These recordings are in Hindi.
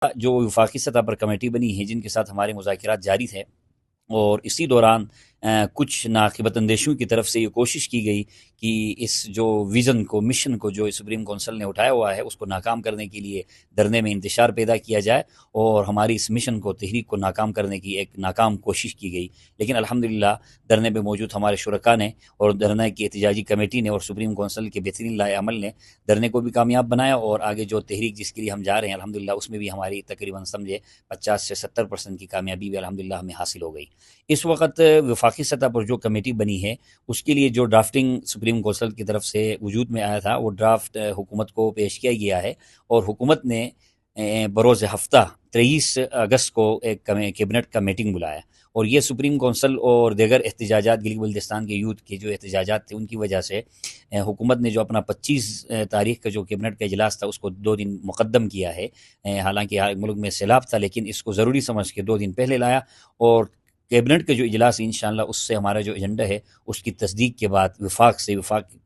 जो वफाकी सतह पर कमेटी बनी है जिनके साथ हमारे मुज़ाकरात जारी थे, और इसी दौरान कुछ नाक़िबत अंदेशों की तरफ से ये कोशिश की गई कि इस जो विज़न को, मिशन को जो सुप्रीम कौंसिल ने उठाया हुआ है उसको नाकाम करने के लिए धरने में इंतशार पैदा किया जाए और हमारी इस मिशन को, तहरीक को नाकाम करने की एक नाकाम कोशिश की गई। लेकिन अल्हम्दुलिल्लाह धरने पे मौजूद हमारे शुरका ने और धरने की एहतजाजी कमेटी ने और सुप्रीम कौंसिल के बेहतरीन लाए अमल ने धरने को भी कामयाब बनाया, और आगे जो तहरीक जिसके लिए हम जा रहे हैं अल्हम्दुलिल्लाह उसमें भी हमारी तकरीबन समझे 50 से 70% की कामयाबी भी अल्हम्दुलिल्लाह हमें हासिल हो गई। इस वक़्त वफाकी सतह पर जो कमेटी बनी है उसके लिए जो ड्राफ्टिंग सुप्रीम कौंसिल की तरफ से वजूद में आया था वो ड्राफ्ट हुकूमत को पेश किया गया है, और हुकूमत ने बरोज़ हफ्ता 23 अगस्त को एक कैबिनेट का मीटिंग बुलाया, और ये सुप्रीम कौंसिल और दीगर एहतजाजात, गिलगित बल्तिस्तान के यूथ के जो एहतजाजात थे उनकी वजह से हुकूमत ने जो अपना 25 तारीख का जो कैबिनेट का इजलास था उसको 2 दिन मुक़द्दम किया है। हालांकि मुल्क में सैलाब था लेकिन इसको ज़रूरी समझ के 2 दिन पहले लाया, और कैबिनेट के जो इजलास इंशाअल्लाह उससे हमारा जो एजेंडा है उसकी तस्दीक के बाद वफाक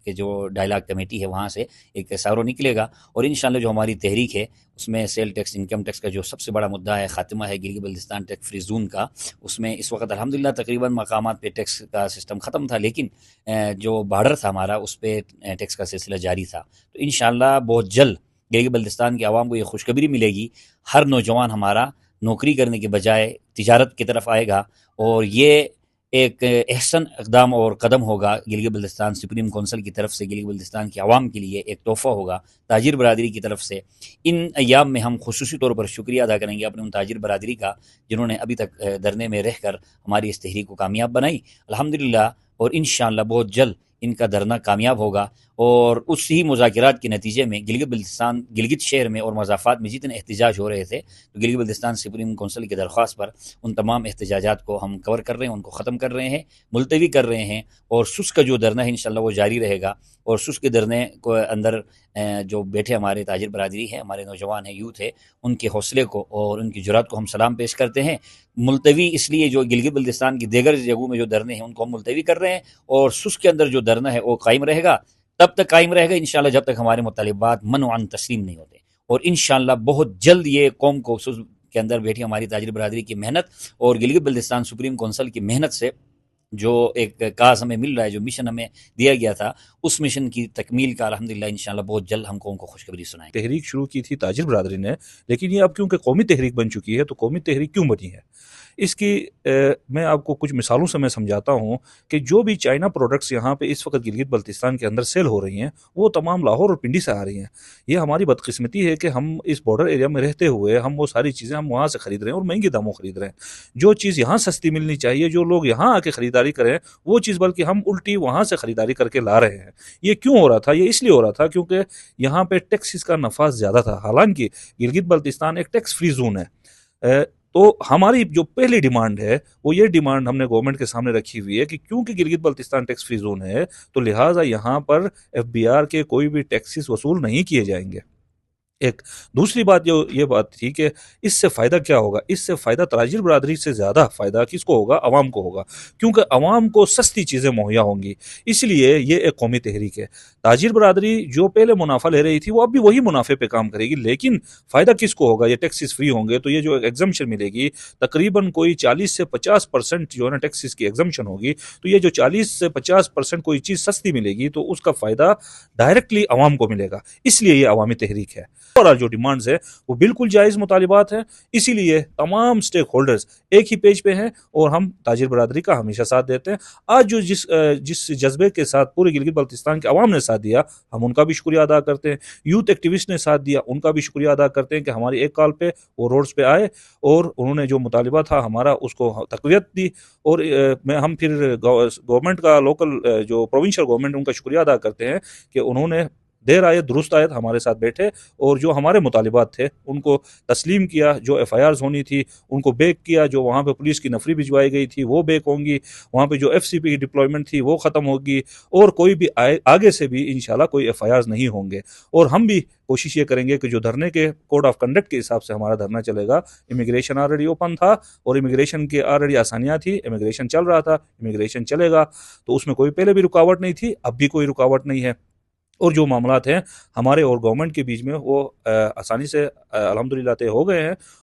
के जो डायलॉग कमेटी है वहाँ से एक एसआरओ निकलेगा, और इंशाअल्लाह जो हमारी तहरीक है उसमें सेल टैक्स, इनकम टैक्स का जो सबसे बड़ा मुद्दा है, खात्मा है Gilgit Baltistan tax free zone का, उसमें इस वक्त अल्हम्दुलिल्लाह तकरीबन मकामात पे टैक्स का सिस्टम ख़त्म था, लेकिन जो बॉर्डर था हमारा उस पर टैक्स का सिलसिला जारी था। तो इंशाअल्लाह बहुत जल्द गिलगित बल्तिस्तान के आवाम को ये खुशखबरी मिलेगी, हर नौजवान हमारा नौकरी करने के बजाय तिजारत की तरफ आएगा, और ये एक एहसन इक़दाम और कदम होगा गिलगित बल्तिस्तान सुप्रीम कौंसिल की तरफ से, गिलगित बल्तिस्तान के आवाम के लिए एक तोहफ़ा होगा ताजिर बरादरी की तरफ से। इन अय्याम में हम खुसूसी तौर पर शुक्रिया अदा करेंगे अपने उन ताजिर बरादरी का जिन्होंने अभी तक धरने में रहकर हमारी इस तहरीक को कामयाब बनाई अल्हम्दुलिल्लाह, और इंशाअल्लाह बहुत जल्द इनका धरना कामयाब होगा, और उसी मुज़ाकरात के नतीजे में गिलगित बल्तिस्तान, गिलगित शहर में और मज़ाफ़ात में जितने एहतजाज हो रहे थे तो गिलगित बल्तिस्तान सुप्रीम कौंसिल की दरख्वास्त पर उन तमाम एहतजाजात को हम कवर कर रहे हैं, उनको ख़त्म कर रहे हैं, मुलतवी कर रहे हैं, और सुस का जो धरना है इंशाअल्लाह वो जारी रहेगा। और सुस के धरने को अंदर जो बैठे हमारे ताजिर बरादरी है, हमारे नौजवान हैं, यूथ है, उनके हौसले को और उनकी जुरात को हम सलाम पेश करते हैं। मुलतवी इसलिए जो गिलगित बल्तिस्तान की दीगर जगहों में जो धरने हैं उनको हम मुलतवी कर रहे हैं, और सुस के अंदर जो धरना है वो कायम रहेगा, तब तक कायम रहेगा इंशाअल्लाह जब तक हमारे मुतालिबात मनअन तस्लीम नहीं होते। और इंशाअल्लाह बहुत जल्द ये कौम को सुस के अंदर बैठी हमारी ताजिर बरादरी की मेहनत और गिलगित बल्तिस्तान सुप्रीम कौंसिल की मेहनत से जो एक काज हमें मिल रहा है, जो मिशन हमें दिया गया था, उस मिशन की तकमील का अल्हम्दुलिल्लाह इंशाअल्लाह बहुत जल्द हम कौम को खुशखबरी सुनाएंगे। तहरीक शुरू की थी ताजिर बरादरी ने, लेकिन ये अब क्योंकि कौमी तहरीक बन चुकी है तो कौमी तहरीक क्यों बनी है इसकी मैं आपको कुछ मिसालों से मैं समझाता हूँ कि जो भी चाइना प्रोडक्ट्स यहाँ पे इस वक्त गिलगित बल्तिस्तान के अंदर सेल हो रही हैं वो तमाम लाहौर और पिंडी से आ रही हैं। ये हमारी बदकिस्मती है कि हम इस बॉर्डर एरिया में रहते हुए हम वो सारी चीज़ें हम वहाँ से खरीद रहे हैं और महंगे दामों खरीद रहे हैं। जो चीज़ यहाँ सस्ती मिलनी चाहिए, जो लोग यहाँ आके ख़रीदारी करें, वो चीज़ बल्कि हम उल्टी वहाँ से ख़रीदारी करके ला रहे हैं। ये क्यों हो रहा था? ये इसलिए हो रहा था क्योंकि यहाँ पे टैक्सेस का नफाज ज़्यादा था। हालांकि गिलगित बल्तिस्तान एक टैक्स फ्री जोन है, तो हमारी जो पहली डिमांड है वो ये डिमांड हमने गवर्नमेंट के सामने रखी हुई है कि क्योंकि Gilgit Baltistan tax free zone है तो लिहाजा यहाँ पर एफबीआर के कोई भी टैक्सेस वसूल नहीं किए जाएंगे। एक दूसरी बात जो ये बात थी कि इससे फ़ायदा क्या होगा? इससे फ़ायदा ताजिर बरादरी से ज़्यादा फ़ायदा किसको होगा? अवाम को होगा, क्योंकि अवाम को सस्ती चीज़ें मुहैया होंगी। इसलिए ये एक कौमी तहरीक है। ताजिर बरादरी जो पहले मुनाफा ले रही थी वो अब भी वही मुनाफे पे काम करेगी, लेकिन फ़ायदा किसको होगा? ये टैक्सेस फ्री होंगे तो ये जो एग्जम्पशन मिलेगी तकरीबन कोई 40 से 50% जो है ना टैक्सेस की एग्जम्पशन होगी, तो ये जो 40 से 50% कोई चीज़ सस्ती मिलेगी तो उसका फ़ायदा डायरेक्टली अवाम को मिलेगा। इसलिए ये अवामी तहरीक है। और जो डिमांड्स है वो बिल्कुल जायज़ मुतालिबात हैं, इसीलिए तमाम स्टेक होल्डर्स एक ही पेज पे हैं और हम ताजिर बरादरी का हमेशा साथ देते हैं। आज जो जिस जज्बे के साथ पूरे गिलगित बल्तिस्तान के अवाम ने साथ दिया, हम उनका भी शुक्रिया अदा करते हैं। यूथ एक्टिविस्ट ने साथ दिया, उनका भी शुक्रिया अदा करते हैं कि हमारी एक कॉल पे वो रोड्स पे आए और उन्होंने जो मुतालिबा था हमारा उसको तक़वियत दी। और हम फिर गवर्नमेंट का लोकल जो प्रोविंशियल गवर्नमेंट उनका शुक्रिया अदा करते हैं कि उन्होंने देर आयत दुरुस्त आयत हमारे साथ बैठे और जो हमारे मुतालिबात थे उनको तस्लीम किया। जो एफआईआर्स होनी थी उनको बेक किया, जो वहाँ पे पुलिस की नफरी भिजवाई गई थी वो बेक होंगी, वहाँ पे जो एफसीपी की डिप्लॉयमेंट थी वो ख़त्म होगी, और कोई भी आगे से भी इंशाल्लाह कोई एफआईआर्स नहीं होंगे। और हम भी कोशिश ये करेंगे कि जो धरने के कोड ऑफ कंडक्ट के हिसाब से हमारा धरना चलेगा, इमिग्रेशन ऑलरेडी ओपन था और इमिग्रेशन की ऑलरेडी आसानियाँ थी, इमिग्रेशन चल रहा था, इमिग्रेशन चलेगा, तो उसमें कोई पहले भी रुकावट नहीं थी, अब भी कोई रुकावट नहीं है। और जो मामलात हैं हमारे और गवर्नमेंट के बीच में वो आसानी से अल्हम्दुलिल्लाह तय हो गए हैं।